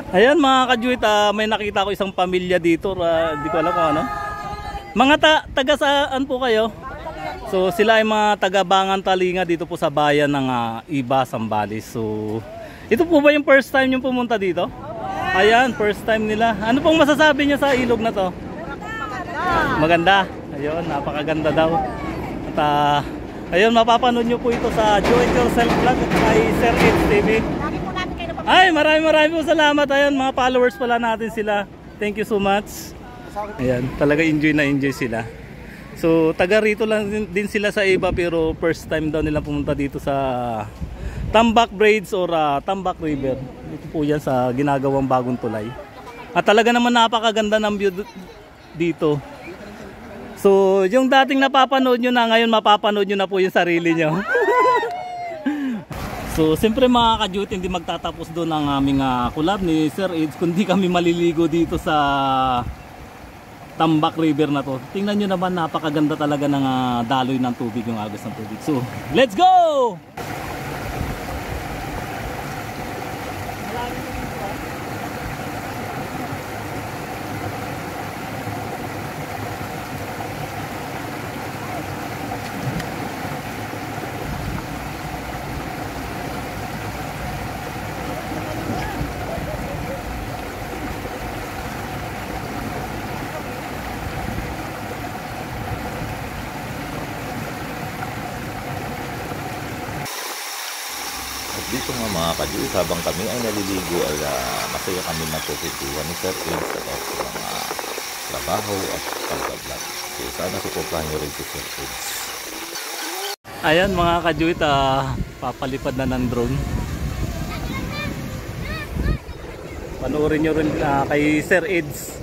Ayan mga kajuit, may nakita ko isang pamilya dito, di ko alam kung ano. Mga taga saan po kayo? So sila ay mga taga Bangan Talinga dito po sa bayan ng Iba, Zambales. So ito po ba yung first time yung pumunta dito? Ayan, first time nila. Ano pong masasabi niyo sa ilog na to? Maganda. Ayun, napakaganda daw. At ayun, mapapanood nyo po ito sa Do It Yourself Vlog at kay Sir Eds TV. Ay, maraming po salamat. Ayun, mga followers pala natin sila. Thank you so much. Ayan, talaga enjoy na enjoy sila. So, taga rito lang din sila sa Iba, pero first time daw nila pumunta dito sa Tambak Braids or Tambak River. Dito po yan sa ginagawang bagong tulay. At talaga naman napakaganda ng view dito. So, yung dating napapanood nyo na, ngayon mapapanood nyo na po yung sarili nyo. So, siyempre mga ka-duty, hindi magtatapos doon ang aming collab ni Sir Eds, kundi kami maliligo dito sa Tambak River na to. Tingnan nyo naman, napakaganda talaga ng daloy ng tubig, yung agos ng tubig. So, let's go! Dito nga mga ka-Diyos, habang kami ay naliligo ay masaya kami natututuan ni Sir Eds about sa mga trabaho at pagka-vlog. So sana suportahan nyo rin si Sir Eds. Ayan mga ka-Diyos, papalipad na ng drone. Panoorin nyo rin kay Sir Eds.